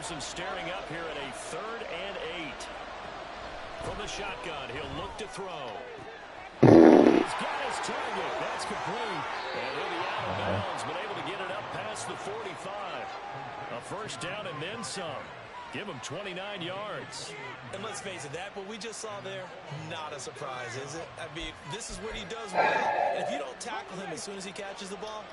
leaves him staring up here at a 3rd and 8. From the shotgun, he'll look to throw. He's got his target. That's complete. And he'll be out of bounds, but able to get it up past the 45. A first down and then some. Give him 29 yards. And let's face it, that what we just saw there, not a surprise, is it? I mean, this is what he does well. And if you don't tackle him as soon as he catches the ball,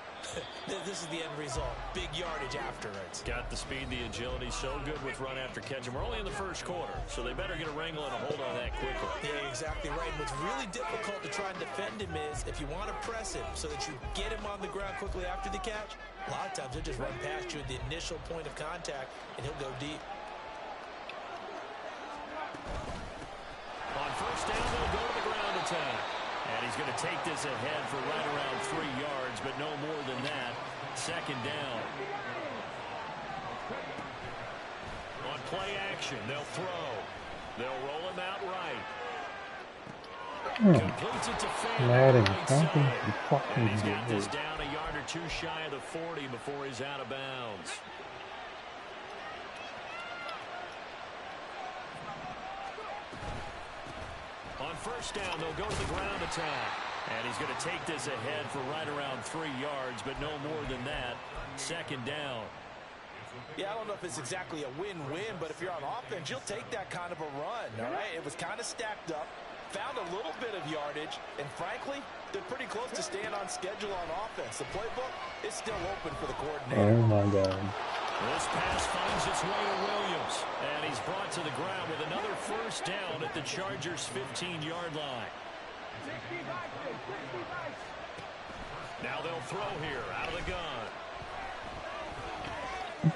this is the end result. Big yardage after it. Got the speed, the agility, so good with run after catch. And we're only in the first quarter, so they better get a wrangle and a hold on that quickly. Yeah, exactly right. What's really difficult to try and defend him is if you want to press him so that you get him on the ground quickly after the catch, a lot of times he'll just run past you at the initial point of contact, and he'll go deep. On first down, they'll go to the ground attack. And he's going to take this ahead for right around 3 yards, but no more than that. Second down. On play action, they'll throw. They'll roll him out right. Completes it to Fan. And he's got this down a yard or 2 shy of the 40 before he's out of bounds. On first down, they'll go to the ground attack. And he's going to take this ahead for right around 3 yards, but no more than that. Second down. Yeah, I don't know if it's exactly a win-win, but if you're on offense, you'll take that kind of a run, all right? It was kind of stacked up, found a little bit of yardage, and frankly, they're pretty close to staying on schedule on offense. The playbook is still open for the coordinator. Oh, my God. This pass finds its way to Williams, and he's brought to the ground with another first down at the Chargers' 15-yard line. Now they'll throw here out of the gun.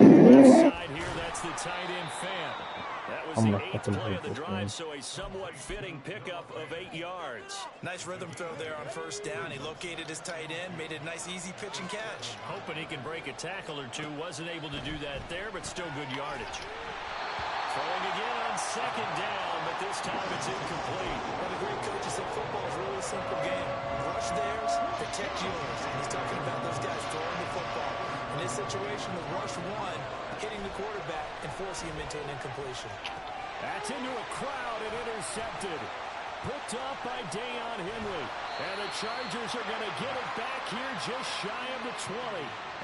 Left side here, that's the tight end Fan. That was the 8th play of the drive, so a somewhat fitting pickup of 8 yards. Nice rhythm throw there on first down. He located his tight end, made it a nice, easy pitch and catch. Hoping he can break a tackle or two. Wasn't able to do that there, but still good yardage. Throwing again on second down, but this time it's incomplete. One of the great coaches said football is really a simple game. Rush theirs, protect yours. And he's talking about those guys throwing the football. In this situation, the rush one, hitting the quarterback and forcing him into an incompletion. That's into a crowd and intercepted. Picked up by Deion Henry. And the Chargers are going to get it back here just shy of the 20.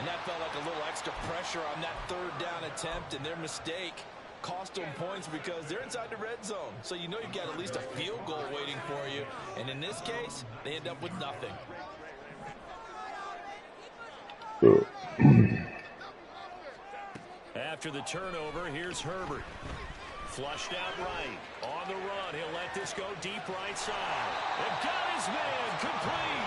And that felt like a little extra pressure on that 3rd down attempt, and their mistake cost them points because they're inside the red zone. So you know you've got at least a field goal waiting for you. And in this case, they end up with nothing. After the turnover, here's Herbert. Flushed out right. On the run, he'll let this go deep right side. And got his man complete.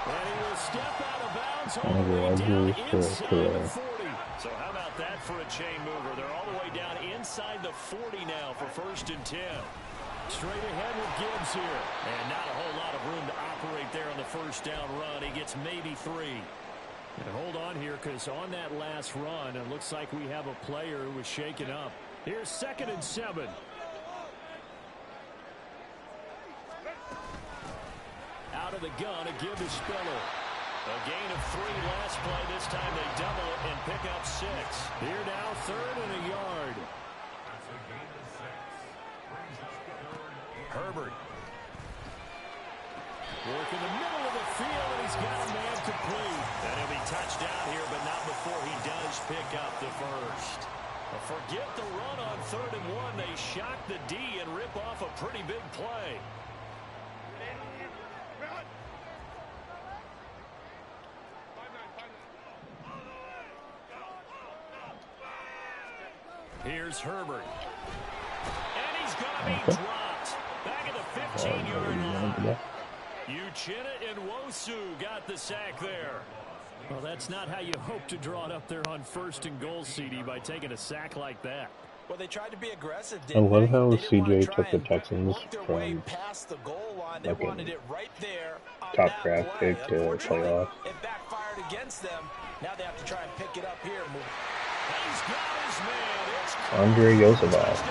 And he will step out of bounds all the way down inside the 40. So how about that for a chain mover? They're all the way down inside the 40 now for 1st and 10. Straight ahead with Gibbs here. And not a whole lot of room to operate there on the first down run. He gets maybe 3. And hold on here, because on that last run, it looks like we have a player who was shaken up. Here's 2nd and 7. Out of the gun, a give to Spiller. A gain of 3 last play. This time they double it and pick up 6. Here now, 3rd and a yard. Herbert. Work in the middle of the field, and he's got a man complete. And he'll be touched down here, but not before he does pick up the first. Forget the run on 3rd and 1. They shock the D and rip off a pretty big play. Here's Herbert. And he's going to be dropped. Back at the 15-yard line. Uchenna and Nwosu got the sack there. Well, that's not how you hope to draw it up there on 1st and goal, CD, by taking a sack like that. Well, they tried to be aggressive. I love how CJ took the Texans from past the goal line. They wanted it right there. Top draft pick to playoff. It backfired against them. Now they have to try and pick it up here. He's got his man. It's Andre Yosebas.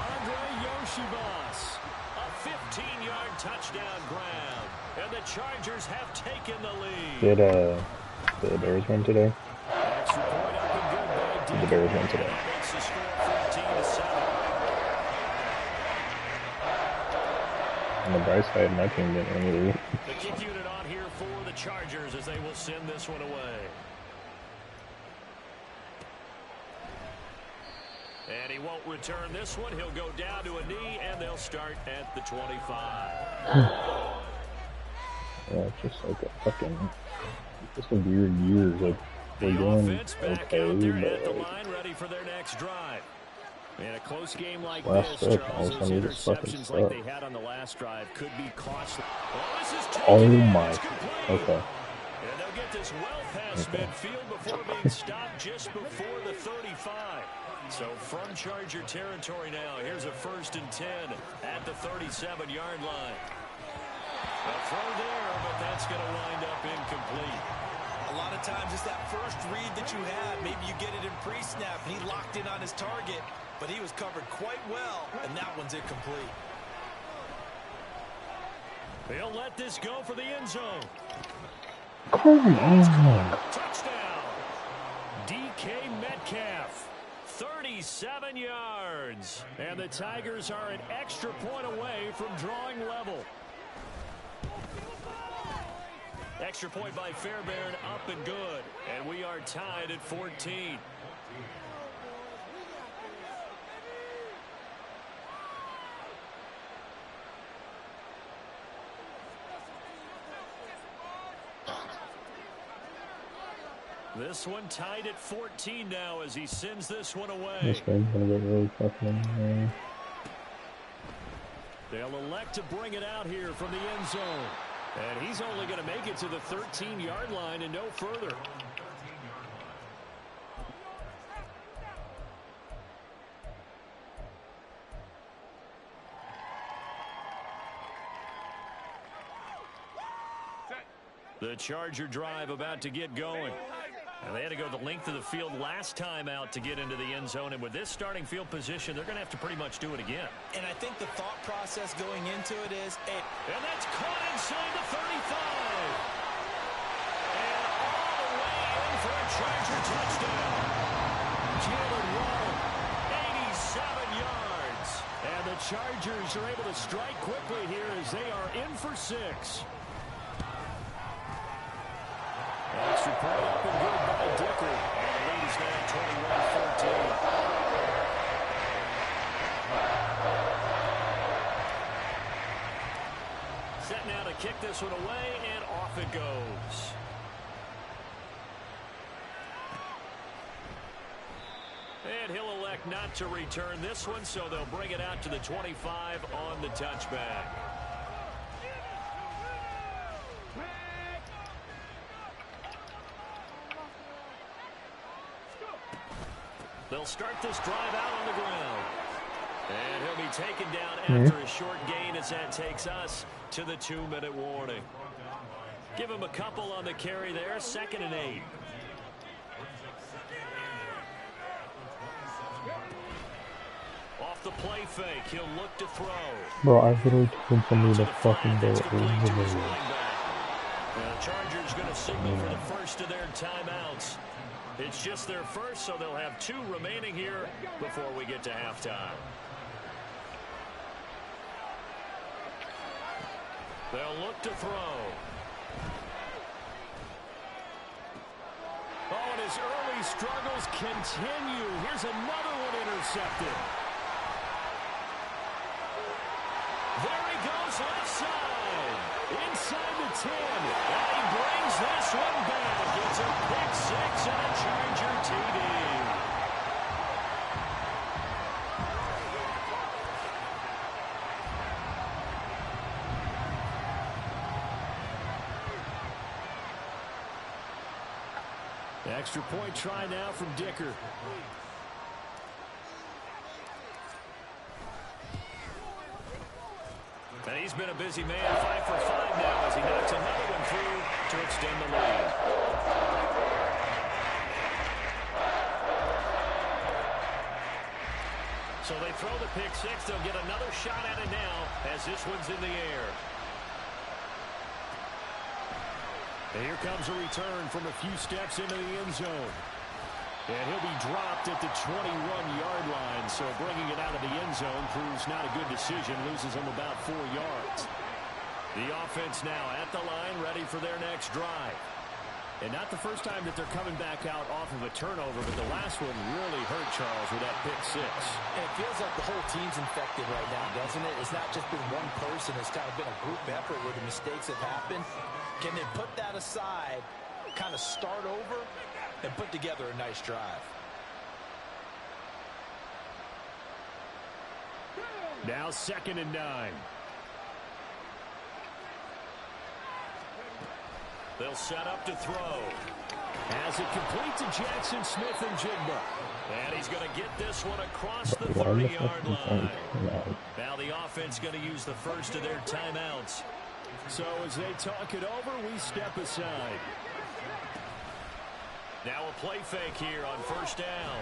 Andre Yosebas. A 15-yard touchdown grab. And the Chargers have taken the lead. Did the Bears win today? Extra point up The Bears won today. That makes the score 14-7. On the bright side, my team didn't win either. The kick unit on here for the Chargers as they will send this one away. And he won't return this one. He'll go down to a knee, and they'll start at the 25. Yeah, it's just like a fucking, just a weird year. Like, we're doing Offense back okay, out there at the but line, ready for their next drive. In a close game like last this, pick, all Charles, of a those sudden, just fucking interceptions like suck. they had on the last drive could be costly. Oh, this is Oh taken in. my, It's complete. okay. And they'll get this well past midfield before being stopped just before the 35. So from Charger territory now, here's a 1st and 10 at the 37-yard line. A throw there, but that's going to wind up incomplete. A lot of times it's that first read that you have. Maybe you get it in pre-snap, and he locked in on his target, but he was covered quite well, and that one's incomplete. They'll let this go for the end zone. Come on. Touchdown. DK Metcalf. 37 yards. And the Tigers are an extra point away from drawing level. Extra point by Fairbairn, up and good. And we are tied at 14. This one tied at 14 now as he sends this one away. This game's gonna get really fucking. They'll elect to bring it out here from the end zone. And he's only going to make it to the 13-yard line and no further. The Charger drive about to get going. And they had to go the length of the field last time out to get into the end zone. And with this starting field position, they're going to have to pretty much do it again. And I think the thought process going into it is, hey, and that's caught inside the 35. And all the way in for a Charger touchdown. Jalen Waddle, 87 yards. And the Chargers are able to strike quickly here as they are in for 6. Extra point up and good by Dicker. And the lead is now 21-14. Set now to kick this one away, and off it goes. And he'll elect not to return this one, so they'll bring it out to the 25 on the touchback. They'll start this drive out on the ground. And he'll be taken down after a short gain as that takes us to the 2-minute warning. Give him a couple on the carry there, 2nd and 8. Off the play fake, he'll look to throw. Bro, I literally told somebody to fucking go over The there. Chargers going to signal for the first of their timeouts. It's just their first, so they'll have 2 remaining here before we get to halftime. They'll look to throw. Oh, and his early struggles continue. Here's another one intercepted. There he goes, left side. Inside the 10. And he brings this one back. It's a pick 6 and a Charger TD. Extra point try now from Dicker. And he's been a busy man, 5 for 5 now as he knocks another one through to extend the lead. So they throw the pick 6. They'll get another shot at it now as this one's in the air. And here comes a return from a few steps into the end zone. And he'll be dropped at the 21-yard line. So bringing it out of the end zone proves not a good decision. Loses him about 4 yards. The offense now at the line, ready for their next drive. And not the first time that they're coming back out off of a turnover, but the last one really hurt Charles with that pick six. And it feels like the whole team's infected right now, doesn't it? It's not just been one person. It's kind of been a group effort where the mistakes have happened. Can they put that aside, kind of start over, and put together a nice drive? Now 2nd and 9. They'll set up to throw. Has it complete to Jackson Smith-Njigba. And he's going to get this one across the 30-yard line. Now the offense going to use the first of their timeouts. So as they talk it over, we step aside. Now a play fake here on 1st down.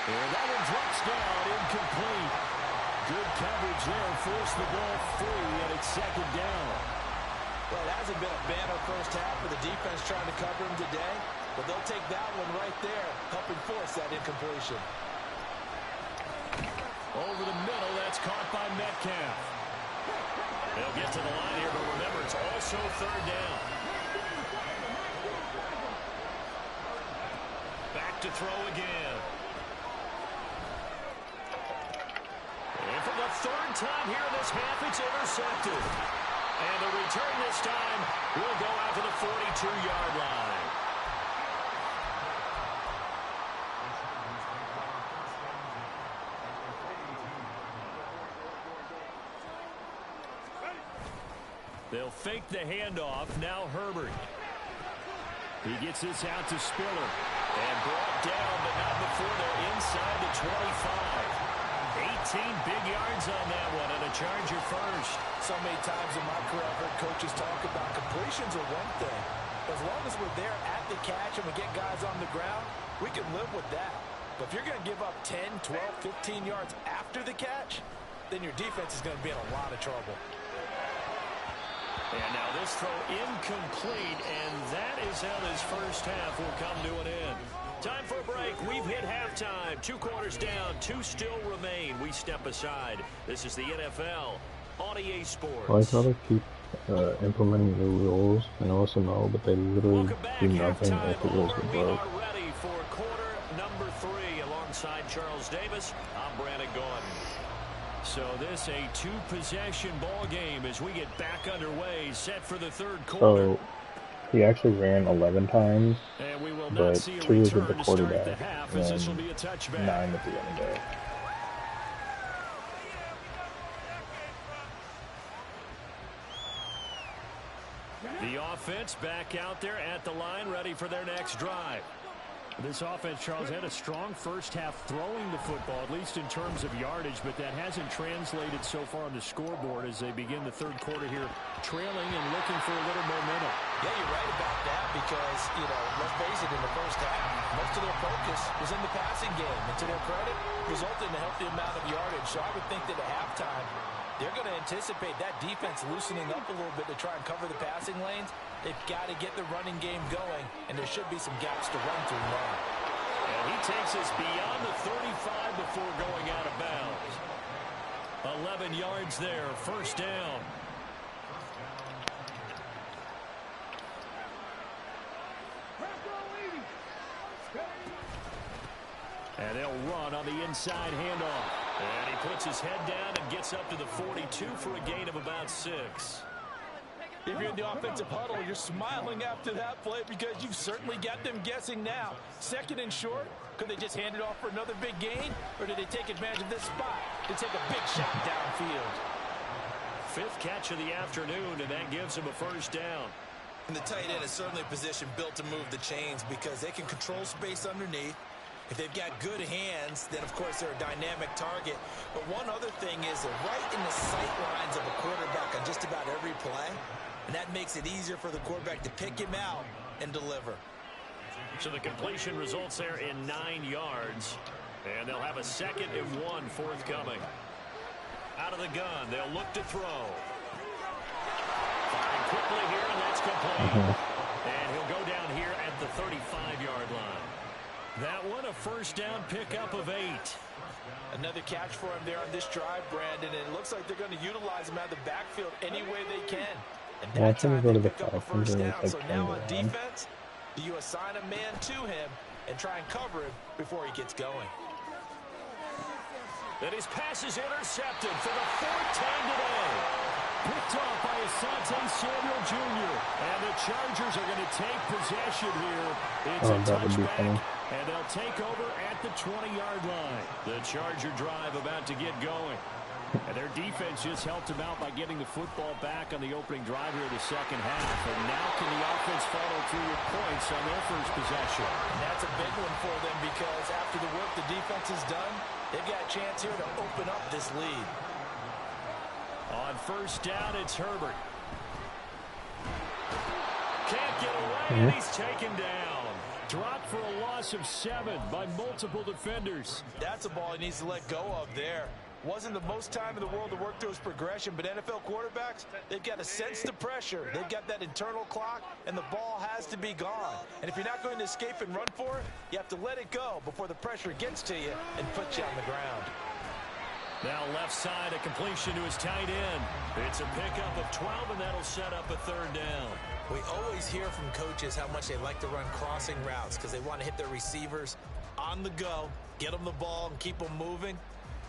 And that one drops down, incomplete. Good coverage there, forced the ball free, and it's 2nd down. Well, it hasn't been a banner first half for the defense trying to cover him today, but they'll take that one right there, helping force that incompletion. Over the middle, that's caught by Metcalf. They'll get to the line here, but remember, it's also 3rd down. Back to throw again. And for the 3rd time here in this half, it's intercepted. And the return this time will go out to the 42-yard line. They'll fake the handoff. Now Herbert. He gets this out to Spiller. And brought down, but not before they're inside the 25. 18 big yards on that one, and a Charger first. So many times in my career I've heard coaches talk about completions are one thing. As long as we're there at the catch and we get guys on the ground, we can live with that. But if you're going to give up 10, 12, 15 yards after the catch, then your defense is going to be in a lot of trouble. And now this throw incomplete, and that is how this first half will come to an end. Time for a break. We've hit halftime. 2 quarters down, 2 still remain. We step aside. This is the NFL on EA Sports. I like how they keep implementing new rules and also know, but they literally do nothing if the rules get broke. We are ready for quarter number 3 alongside Charles Davis. I'm Brandon Gordon. So this a 2-possession ball game as we get back underway, set for the 3rd quarter. So he actually ran 11 times, and we will but not see a 2 was with the return to start the quarterback, half, and as this will be a touchback. 9 at the end of it. The offense back out there at the line, ready for their next drive. This offense, Charles, had a strong first half throwing the football, at least in terms of yardage, but that hasn't translated so far on the scoreboard as they begin the 3rd quarter here, trailing and looking for a little momentum. Yeah, you're right about that because, let's face it, in the first half, most of their focus was in the passing game. And to their credit, resulted in a healthy amount of yardage. So I would think that at halftime, they're going to anticipate that defense loosening up a little bit to try and cover the passing lanes. They've got to get the running game going, and there should be some gaps to run through now. And he takes us beyond the 35 before going out of bounds. 11 yards there, 1st down. And they'll run on the inside handoff. And he puts his head down and gets up to the 42 for a gain of about 6. If you're in the offensive huddle, you're smiling after that play because you've certainly got them guessing now. 2nd and short, could they just hand it off for another big gain? Or did they take advantage of this spot to take a big shot downfield? 5th catch of the afternoon, and that gives him a 1st down. And the tight end is certainly a position built to move the chains because they can control space underneath. If they've got good hands, then, of course, they're a dynamic target. But one other thing is they're right in the sight lines of a quarterback on just about every play. And that makes it easier for the quarterback to pick him out and deliver. So the completion results there in 9 yards. And they'll have a 2nd and 1 forthcoming. Out of the gun, they'll look to throw. Firing quickly here, and that's complete. And he'll go down here at the 35-yard line. That one a first down pickup of 8. Another catch for him there on this drive, Brandon, and it looks like they're going to utilize him out of the backfield any way they can. And that time they pick up a first down. So now on defense, you assign a man to him and try and cover him before he gets going. And his pass is intercepted for the 4th time today. Picked off by Asante Samuel Jr. And the Chargers are going to take possession here. It's a touchback, and they'll take over at the 20-yard line. The Charger drive about to get going. And their defense just helped them out by getting the football back on the opening drive here in the second half. And now can the offense follow through with points on their first possession? And that's a big one for them because after the work the defense has done, they've got a chance here to open up this lead. On first down, it's Herbert. Can't get away, and he's taken down. Dropped for a loss of 7 by multiple defenders. That's a ball he needs to let go of there. Wasn't the most time in the world to work through his progression, but NFL quarterbacks, they've got to sense the pressure. They've got that internal clock, and the ball has to be gone. And if you're not going to escape and run for it, you have to let it go before the pressure gets to you and puts you on the ground. Now left side, a completion to his tight end. It's a pickup of 12, and that'll set up a 3rd down. We always hear from coaches how much they like to run crossing routes because they want to hit their receivers on the go, get them the ball, and keep them moving.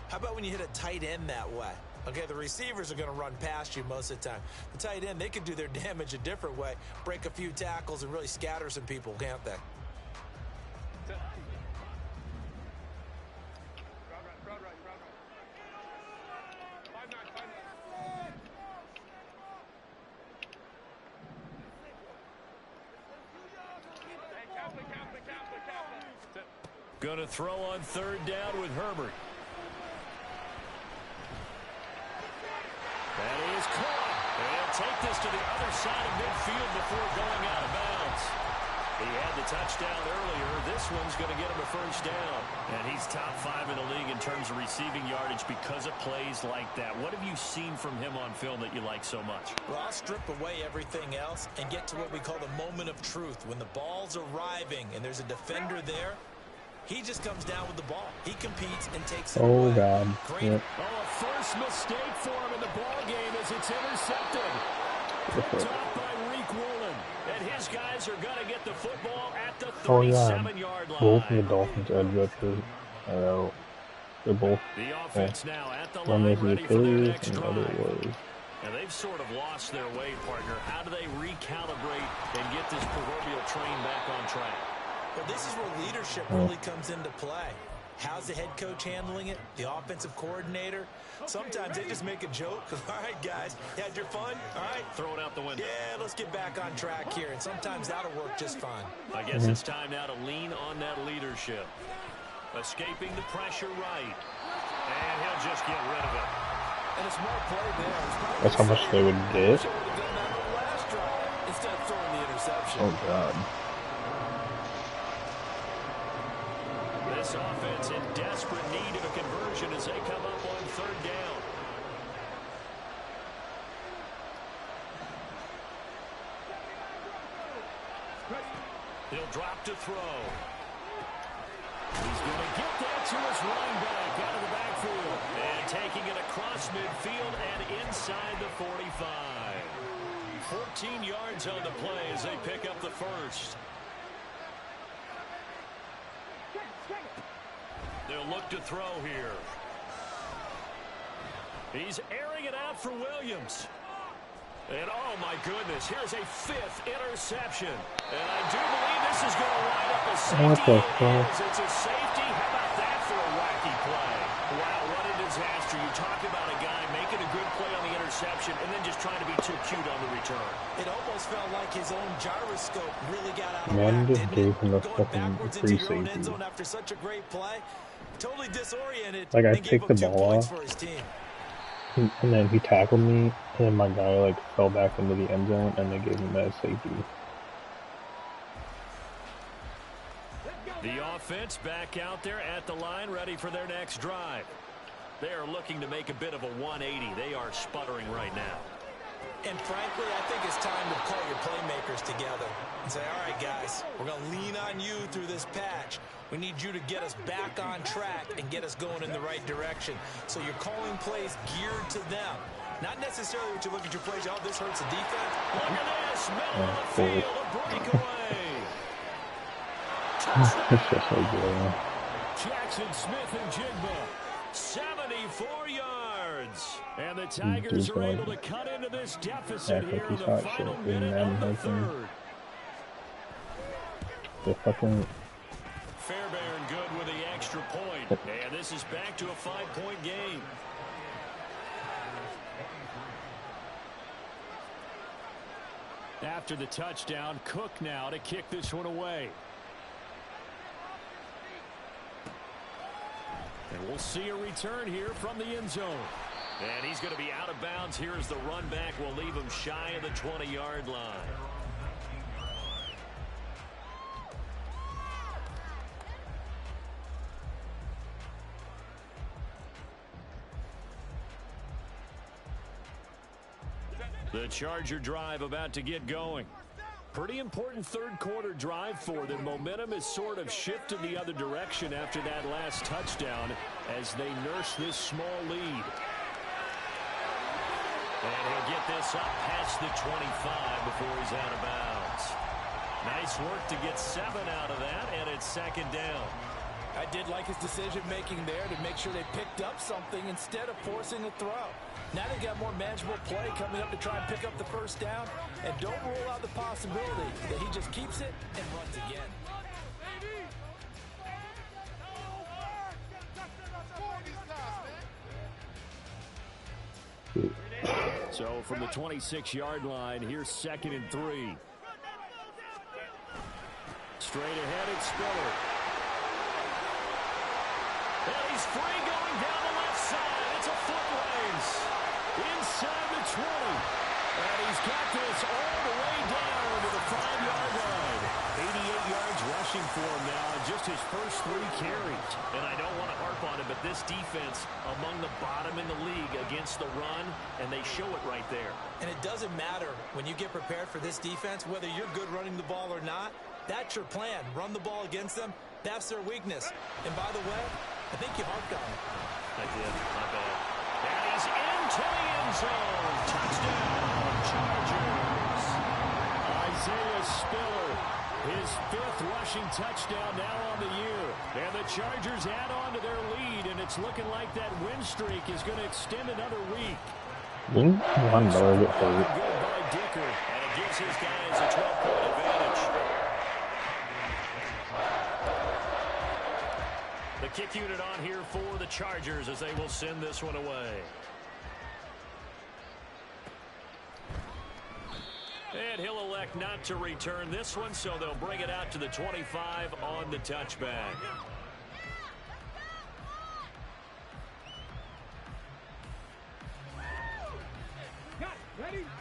How about when you hit a tight end that way? Okay, the receivers are going to run past you most of the time. The tight end, they can do their damage a different way, break a few tackles, and really scatter some people, can't they? Going to throw on 3rd down with Herbert. That is caught. And take this to the other side of midfield before going out of bounds. He had the touchdown earlier. This one's going to get him a first down. And he's top 5 in the league in terms of receiving yardage because of plays like that. What have you seen from him on film that you like so much? Well, I'll strip away everything else and get to what we call the moment of truth. When the ball's arriving and there's a defender there, he just comes down with the ball. He competes and takes it away. God. Great. Yep. Oh, a first mistake for him in the ball game as it's intercepted. Picked off by Reek Woolen. And his guys are going to get the football at the 37-yard line. Both of the Dolphins edge rushers are out. They're both the offense now at the one line, was ready for their next and the drive. other was. And they've sort of lost their way, partner. How do they recalibrate and get this proverbial train back on track? Well, this is where leadership really comes into play. How's the head coach handling it? The offensive coordinator? Sometimes they just make a joke. All right, guys, you had your fun? All right. Throw it out the window. Yeah, let's get back on track here. And sometimes that'll work just fine. I guess it's time now to lean on that leadership. Escaping the pressure right. And he'll just get rid of it. And a small play there. That's how much they would get? Should have done that on the last drive instead of throwing the interception. Oh, God. This offense in desperate need of a conversion as they come up on 3rd down. He'll drop to throw. He's going to get that to his running back out of the backfield. And taking it across midfield and inside the 45. 14 yards on the play as they pick up the first. They'll look to throw here. He's airing it out for Williams. And, oh, my goodness, here's a 5th interception. And I do believe this is going to wind up a safety. It's a safety. How about that for a wacky play? Wow, what a disaster. You talk about a guy making a good play on the interception and then just trying to be too cute on the return. It almost felt like his own gyroscope really got out of Man whack, just gave him a Going fucking backwards free into your own end safety. zone after such a great play. Totally disoriented. Like, I and gave picked the up 2 ball points off. for his team. And then he tackled me, and then my guy, like, fell back into the end zone, and they gave him that safety. The offense back out there at the line, ready for their next drive. They are looking to make a bit of a 180. They are sputtering right now. And frankly, I think it's time to call your playmakers together and say, all right, guys, we're going to lean on you through this patch. We need you to get us back on track and get us going in the right direction. So you're calling plays geared to them. Not necessarily what you look at your plays, oh, this hurts the defense. Look at this, middle of the field, a breakaway. Jackson Smith-Njigba, 74 yards. And the Tigers are able to cut into this deficit here in the final minute of the third. Fairbairn good with the extra point. And this is back to a 5-point game. After the touchdown, Cook now to kick this one away. And we'll see a return here from the end zone. And he's going to be out of bounds. Here's the run back. We'll leave him shy of the 20-yard line. The Charger drive about to get going. Pretty important third-quarter drive for them. Momentum has sort of shifted the other direction after that last touchdown as they nurse this small lead. And he'll get this up past the 25 before he's out of bounds. Nice work to get 7 out of that, and it's second down. I did like his decision-making there to make sure they picked up something instead of forcing a throw. Now they got more manageable play coming up to try and pick up the first down. And don't rule out the possibility that he just keeps it and runs again. So from the 26-yard line, here's 2nd and 3. Straight ahead, it's Spiller. And he's free going down the left side. It's a foot race. Inside the 20. And he's got this all the way down to the 5-yard line. 88 yards rushing for him now on just his first 3 carries. And I don't want to harp on it, but this defense among the bottom in the league against the run, and they show it right there. And it doesn't matter when you get prepared for this defense, whether you're good running the ball or not. That's your plan. Run the ball against them. That's their weakness. And by the way, I think you harped on it. I did. My bad. And he's into the end zone. Touchdown, Chargers. Isaiah Spiller, his 5th rushing touchdown now on the year. And the Chargers add on to their lead, and it's looking like that win streak is going to extend another week. Good by Dicker, and it gives his guys a 12-point advantage. The kick unit on here for the Chargers as they will send this one away. And he'll elect not to return this one, so they'll bring it out to the 25 on the touchback.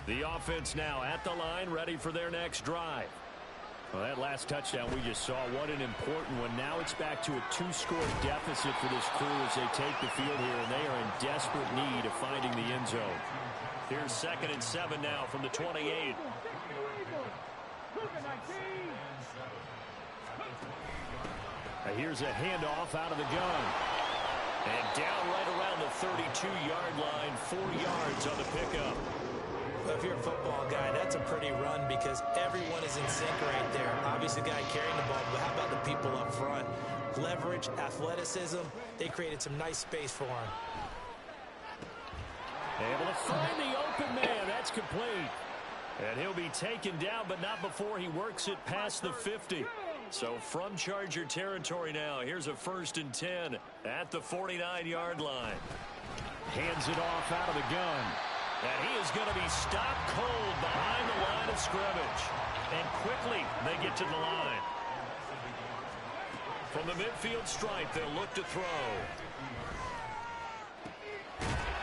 The offense now at the line, ready for their next drive. Well, that last touchdown we just saw, what an important one. Now it's back to a 2-score deficit for this crew as they take the field here, and they are in desperate need of finding the end zone. Here's 2nd and 7 now from the 28. Here's a handoff out of the gun. And down right around the 32-yard line, 4 yards on the pickup. If you're a football guy, that's a pretty run because everyone is in sync right there. Obviously, the guy carrying the ball, but how about the people up front? Leverage, athleticism, they created some nice space for him. Able to find the open man. That's complete. And he'll be taken down, but not before he works it past the 50. So from Charger territory now, here's a 1st and 10 at the 49-yard line. Hands it off out of the gun. And he is going to be stopped cold behind the line of scrimmage. And quickly, they get to the line. From the midfield stripe, they'll look to throw.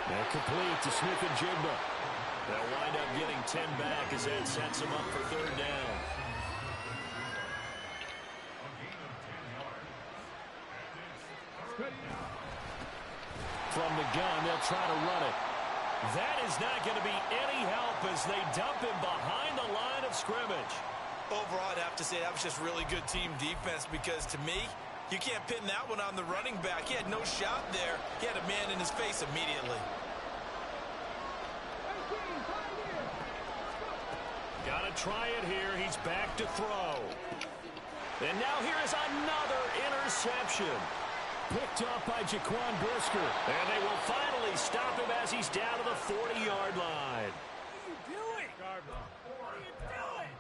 And complete to Smith-Njigba. They'll wind up getting 10 back as that sets them up for 3rd down. From the gun, they'll try to run it. That is not going to be any help as they dump him behind the line of scrimmage. Overall, I'd have to say that was just really good team defense because, to me, You can't pin that one on the running back. He had no shot there. He had a man in his face immediately. Got to try it here. He's back to throw. And now here is another interception. Picked up by Jaquan Brisker. And they will finally stop him as he's down to the 40-yard line. What are you doing? What are you doing?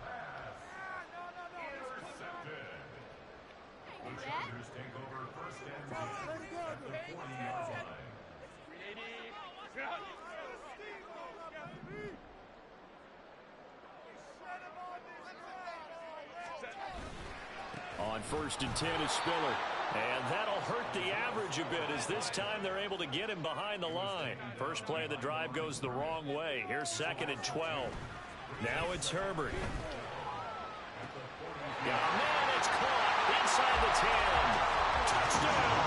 The Chargers take over first and 10 at the 40-yard line. On first and 10 is Spiller. And that'll hurt the average a bit as this time they're able to get him behind the line. First play of the drive goes the wrong way. Here's second and 12. Now it's Herbert. Yeah, man, it's caught inside the 10. Touchdown.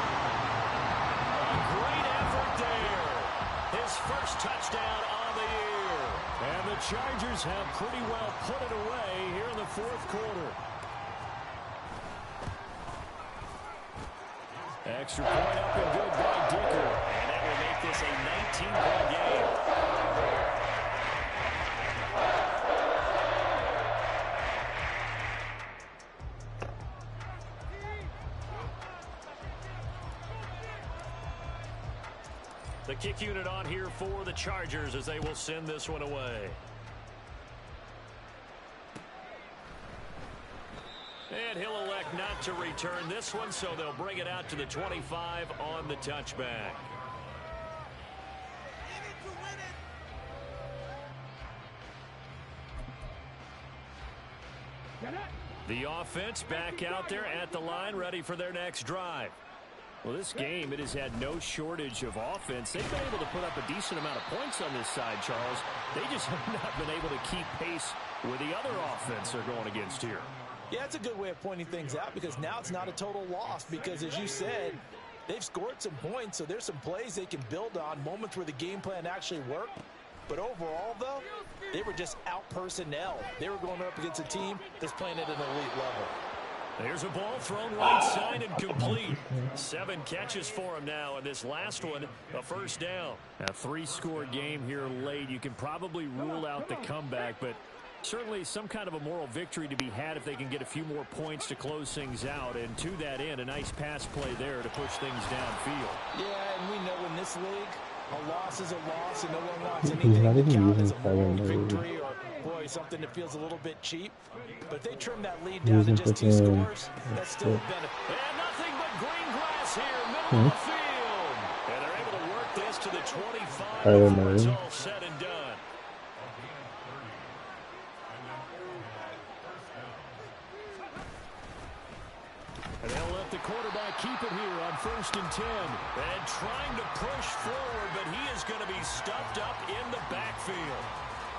A great effort there. His first touchdown on the year. And the Chargers have pretty well put it away here in the fourth quarter. Extra point up and good by Dicker. And that will make this a 19-point game. The kick unit on here for the Chargers as they will send this one away. And he'll elect not to return this one, so they'll bring it out to the 25 on the touchback. The offense back out there at the line, ready for their next drive. Well, this game, it has had no shortage of offense. They've been able to put up a decent amount of points on this side, Charles. They just have not been able to keep pace with the other offense they're going against here. Yeah, it's a good way of pointing things out because now it's not a total loss because, as you said, they've scored some points, so there's some plays they can build on, moments where the game plan actually worked. But overall, though, they were just out personnel. They were going up against a team that's playing at an elite level. There's a ball thrown right side and complete. 7 catches for him now, and this last one, a first down. A 3-score game here late. You can probably rule out the comeback, but certainly some kind of a moral victory to be had if they can get a few more points to close things out. And to that end, a nice pass play there to push things downfield. Yeah, and we know in this league, a loss is a loss, and no one wants He's anything not to even count using as a moral Tyler Murray. victory or, boy, something that feels a little bit cheap. But if they trim that lead down to just 2 scores, that's still a benefit. And nothing but green grass here, middle of the field. And they're able to work this to the 25 Tyler before it's Murray. all said and done. And they'll let the quarterback keep it here on first and 10. And trying to push forward, but he is going to be stuffed up in the backfield.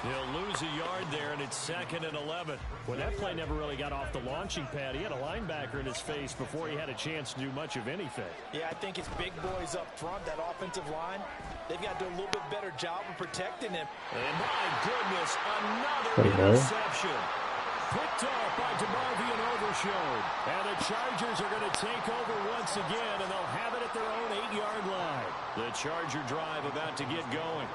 He'll lose a yard there, and it's second and 11. Well, that play never really got off the launching pad. He had a linebacker in his face before he had a chance to do much of anything. Yeah, I think it's big boys up front, that offensive line. They've got to do a little bit better job of protecting him. And my goodness, another interception. Picked off by DeMarvion Overshown. And the Chargers are going to take over once again, and they'll have it at their own 8-yard line. The Charger drive about to get going.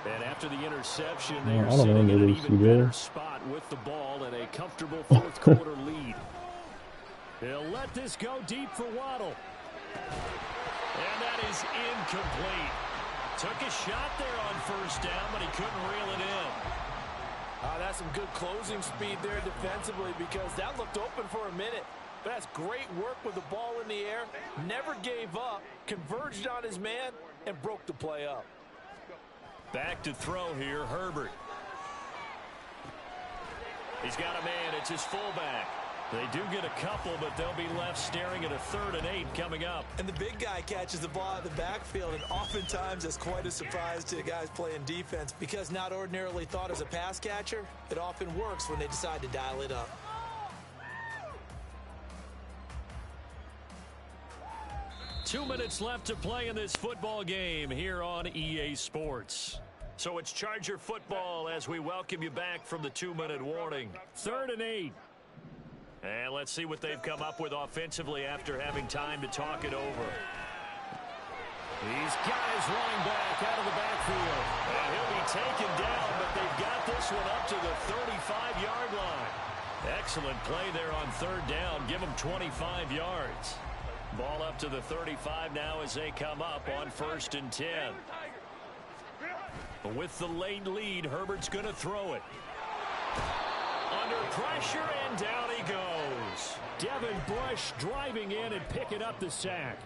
And after the interception, they are sitting in an even better spot with the ball and a comfortable fourth quarter lead. They'll let this go deep for Waddle. And that is incomplete. Took a shot there on first down, but he couldn't reel it in. That's some good closing speed there defensively because that looked open for a minute. But that's great work with the ball in the air. Never gave up, converged on his man, and broke the play up. Back to throw here, Herbert. He's got a man. It's his fullback. They do get a couple, but they'll be left staring at a 3rd and 8 coming up. And the big guy catches the ball out of the backfield, and oftentimes that's quite a surprise to the guys playing defense because not ordinarily thought as a pass catcher, it often works when they decide to dial it up. Two minutes left to play in this football game here on EA Sports. So it's Charger football as we welcome you back from the 2-minute warning. 3rd and 8. And let's see what they've come up with offensively after having time to talk it over. He's got his running back out of the backfield. And he'll be taken down, but they've got this one up to the 35-yard line. Excellent play there on third down. Give them 25 yards. Ball up to the 35 now as they come up on 1st and 10. With the late lead, Herbert's going to throw it. Under pressure, and down he goes. Devin Bush driving in and picking up the sack.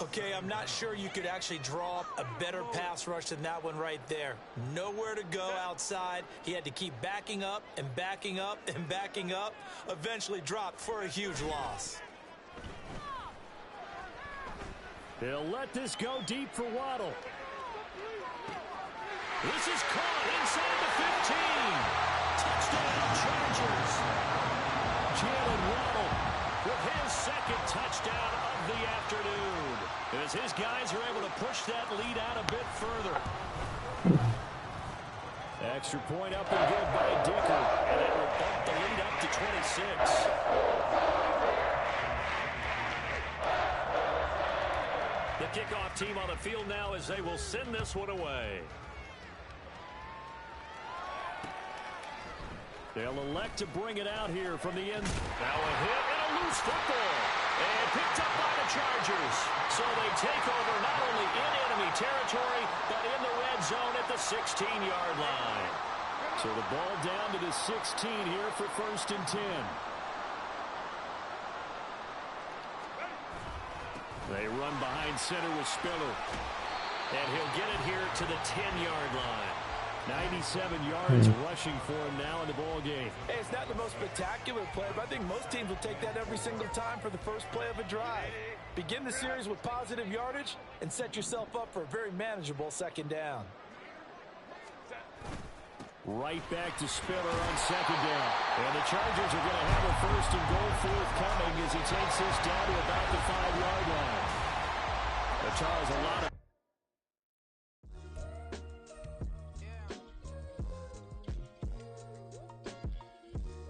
Okay, I'm not sure you could actually draw up a better pass rush than that one right there. Nowhere to go outside. He had to keep backing up and backing up and backing up. Eventually dropped for a huge loss. They'll let this go deep for Waddle. This is caught inside the 15. Touchdown, Chargers. Jalen Waddle with his second touchdown of the afternoon, as his guys are able to push that lead out a bit further. Extra point up and good by Dicker, and it will bump the lead up to 26. The kickoff team on the field now as they will send this one away. They'll elect to bring it out here from the end. Now a hit and a loose football. And picked up by the Chargers. So they take over not only in enemy territory, but in the red zone at the 16-yard line. So the ball down to the 16 here for 1st and 10. They run behind center with Spiller. And he'll get it here to the 10-yard line. 97 yards rushing for him now in the ball game. Hey, it's not the most spectacular play, but I think most teams will take that every single time for the first play of a drive. Begin the series with positive yardage and set yourself up for a very manageable 2nd down. Right back to Spiller on 2nd down. And the Chargers are going to have a 1st and goal forthcoming as he takes this down to about the 5-yard line. But Charles, a lot of